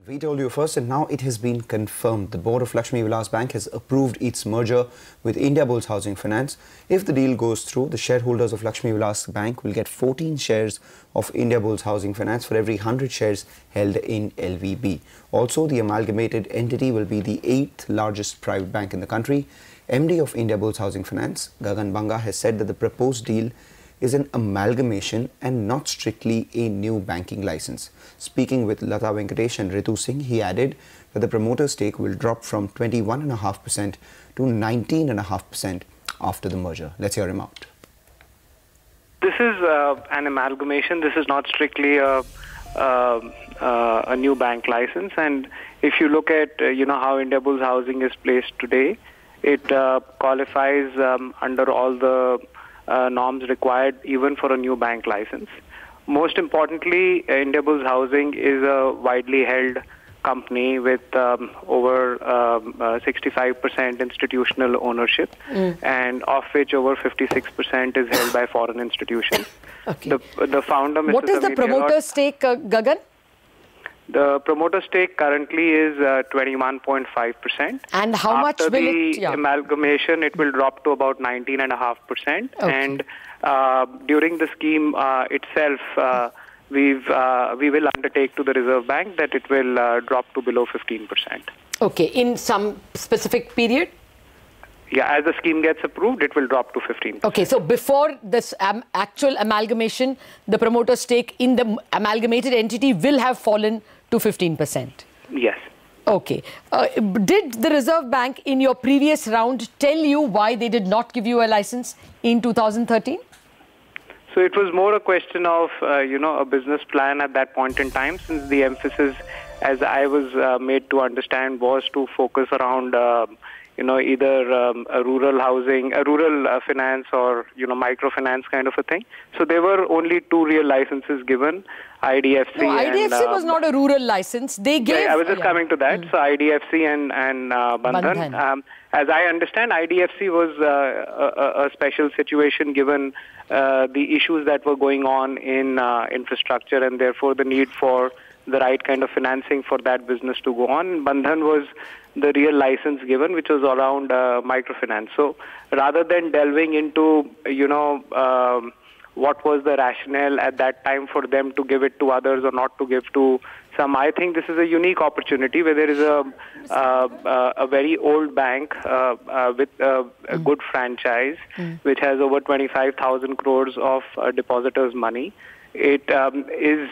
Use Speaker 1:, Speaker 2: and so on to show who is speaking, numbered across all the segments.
Speaker 1: We told you first, and now it has been confirmed. The board of Lakshmi Vilas Bank has approved its merger with Indiabulls Housing Finance. If the deal goes through, the shareholders of Lakshmi Vilas Bank will get 14 shares of Indiabulls Housing Finance for every 100 shares held in LVB. Also, the amalgamated entity will be the 8th largest private bank in the country. MD of Indiabulls Housing Finance, Gagan Banga, has said that the proposed deal is an amalgamation and not strictly a new banking license. Speaking with Lata Venkatesh and Ritu Singh, he added that the promoter stake will drop from 21.5% to 19.5% after the merger. Let's hear him out.
Speaker 2: This is an amalgamation. This is not strictly a new bank license. And if you look at how Indiabulls Housing is placed today, it qualifies under all the norms required even for a new bank license. Most importantly, Indiabulls Housing is a widely held company with over 65% institutional ownership, and of which over 56% is held by foreign institutions.
Speaker 3: Okay.
Speaker 2: The founder, Mr.
Speaker 3: What is the promoter stake, Gagan?
Speaker 2: The promoter stake currently is 21.5%.
Speaker 3: And how much will it?
Speaker 2: After the amalgamation, it will drop to about 19.5%.
Speaker 3: Okay.
Speaker 2: And during the scheme itself, we will undertake to the Reserve Bank that it will drop to below 15%.
Speaker 3: Okay, in some specific period?
Speaker 2: Yeah, as the scheme gets approved, it will drop to 15%.
Speaker 3: Okay, so before this actual amalgamation, the promoter stake in the amalgamated entity will have fallen to 15%.
Speaker 2: Yes.
Speaker 3: Okay. Did the Reserve Bank in your previous round tell you why they did not give you a license in 2013?
Speaker 2: So it was more a question of, a business plan at that point in time, since the emphasis, as I was made to understand, was to focus around either a rural housing, a rural finance, or microfinance kind of a thing. So there were only two real licenses given, IDFC.
Speaker 3: No, IDFC was not a rural license. They gave.
Speaker 2: Yeah, I was just coming to that. So IDFC and Bandhan. As I understand, IDFC was a special situation given the issues that were going on in infrastructure, and therefore the need for the right kind of financing for that business to go on. Bandhan was the real license given, which was around microfinance. So rather than delving into, what was the rationale at that time for them to give it to others or not to give to some, I think this is a unique opportunity where there is a very old bank with a good franchise, which has over 25,000 crores of depositors' money. It is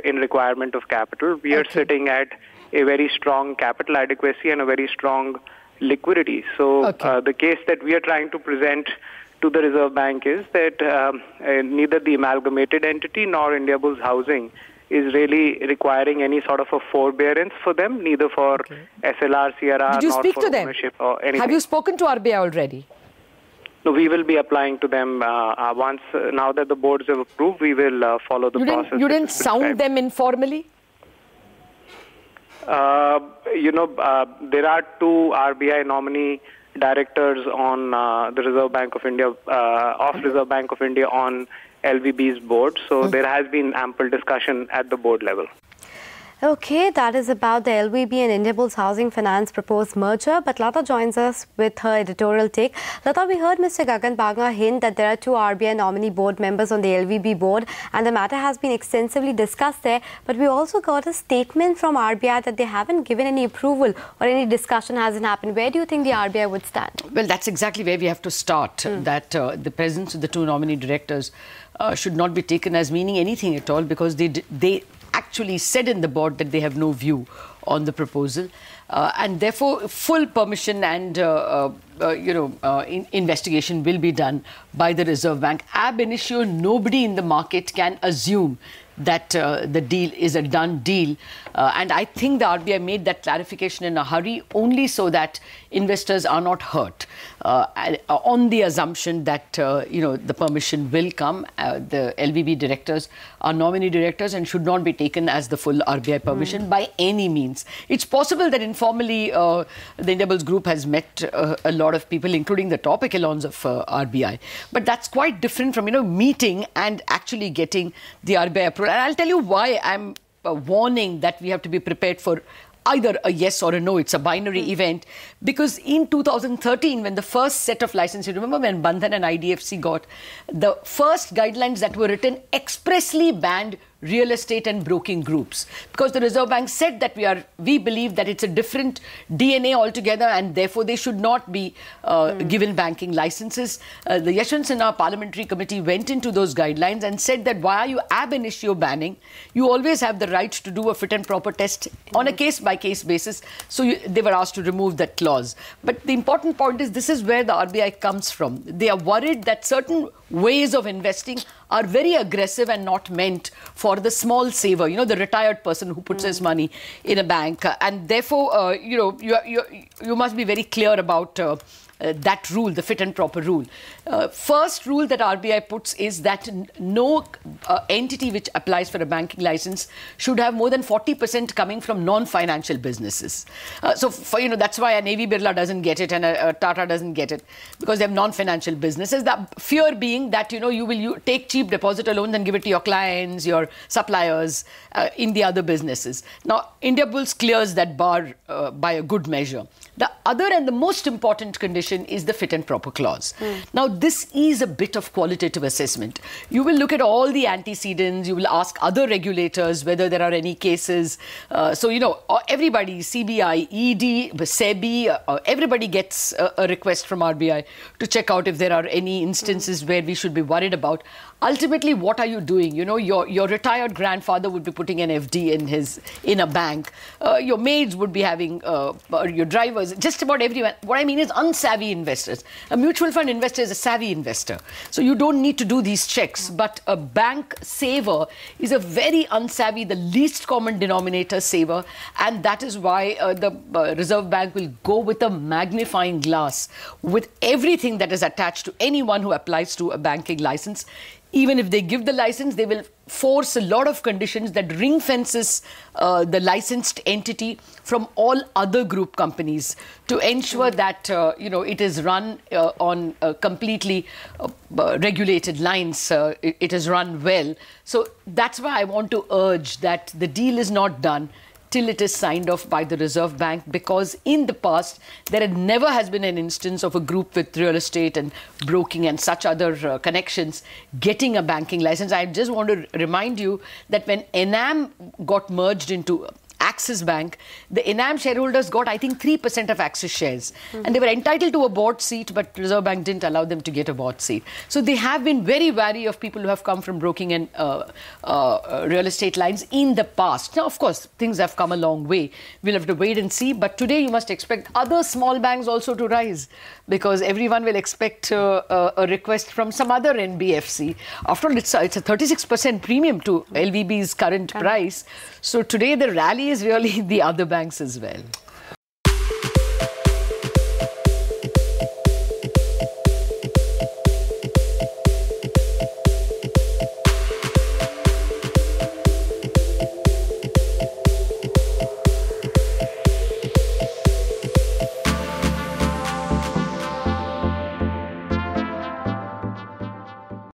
Speaker 2: in requirement of capital. We are sitting at a very strong capital adequacy and a very strong liquidity. So the case that we are trying to present to the Reserve Bank is that neither the amalgamated entity nor Indiabulls Housing is really requiring any sort of a forbearance for them, neither for SLR, CRR,
Speaker 3: Did you
Speaker 2: nor
Speaker 3: speak
Speaker 2: for
Speaker 3: to them?
Speaker 2: ownership or anything.
Speaker 3: Have you spoken to RBI already?
Speaker 2: No, we will be applying to them once, now that the boards have approved, we will follow the process.
Speaker 3: You didn't sound them informally?
Speaker 2: There are two RBI nominee directors on the Reserve Bank of India, Reserve Bank of India on LVB's board. So there has been ample discussion at the board level.
Speaker 4: Okay, that is about the LVB and Indiabulls Housing Finance proposed merger. But Lata joins us with her editorial take. Lata, we heard Mr. Gagan Banga hint that there are two RBI nominee board members on the LVB board, and the matter has been extensively discussed there. But we also got a statement from RBI that they haven't given any approval or any discussion hasn't happened. Where do you think the RBI would stand?
Speaker 3: Well, that's exactly where we have to start, that the presence of the two nominee directors should not be taken as meaning anything at all, because they actually said in the board that they have no view on the proposal, and therefore full permission and investigation will be done by the Reserve Bank. Ab initio, nobody in the market can assume that the deal is a done deal, and I think the RBI made that clarification in a hurry only so that investors are not hurt on the assumption that the permission will come. The LVB directors are nominee directors and should not be taken as the full RBI permission by any means. It's possible that informally the Indiabulls group has met a lot of people, including the top echelons of RBI, but that's quite different from meeting and actually getting the RBI approval. And I'll tell you why I'm warning that we have to be prepared for either a yes or a no. It's a binary event. Because in 2013, when the first set of licenses, you remember when Bandhan and IDFC got, the first guidelines that were written expressly banned real estate and broking groups, because the Reserve Bank said that we believe that it's a different DNA altogether, and therefore they should not be given banking licenses. The Yashwant Sinha Parliamentary Committee went into those guidelines and said that why are you ab initio banning? You always have the right to do a fit and proper test on a case-by-case basis. So they were asked to remove that clause. But the important point is this is where the RBI comes from. They are worried that certain ways of investing are very aggressive and not meant for the small saver, you know, the retired person who puts his money in a bank. And therefore, you must be very clear about that rule, the fit and proper rule. First rule that RBI puts is that no entity which applies for a banking license should have more than 40% coming from non-financial businesses. That's why a Navy Birla doesn't get it and a Tata doesn't get it, because they have non-financial businesses. The fear being that, you will take cheap depositor loans and give it to your clients, your suppliers in the other businesses. Now, Indiabulls clears that bar by a good measure. The other and the most important condition is the fit and proper clause. Now, this is a bit of qualitative assessment. You will look at all the antecedents. You will ask other regulators whether there are any cases. Everybody, CBI, ED, SEBI, everybody gets a request from RBI to check out if there are any instances where we should be worried about. Ultimately, what are you doing? Your retired grandfather would be putting an FD in a bank. Your maids would be having, your drivers, just about everyone. What I mean is unsavvy investors. A mutual fund investor is a savvy investor. So you don't need to do these checks. But a bank saver is a very unsavvy, the least common denominator saver. And that is why the Reserve Bank will go with a magnifying glass with everything that is attached to anyone who applies to a banking license. Even if they give the license, they will force a lot of conditions that ring fences the licensed entity from all other group companies to ensure that, it is run on completely regulated lines. It is run well. So that's why I want to urge that the deal is not done till it is signed off by the Reserve Bank, because in the past, there never has been an instance of a group with real estate and broking and such other connections getting a banking license. I just want to remind you that when Enam got merged into Axis Bank, the Enam shareholders got, I think, 3% of Axis shares. And they were entitled to a board seat, but Reserve Bank didn't allow them to get a board seat. So they have been very wary of people who have come from broking and real estate lines in the past. Now, of course, things have come a long way. We'll have to wait and see. But today, you must expect other small banks also to rise, because everyone will expect a request from some other NBFC. After all, it's a 36% premium to LVB's current price. So today, the rally is really the other banks as well.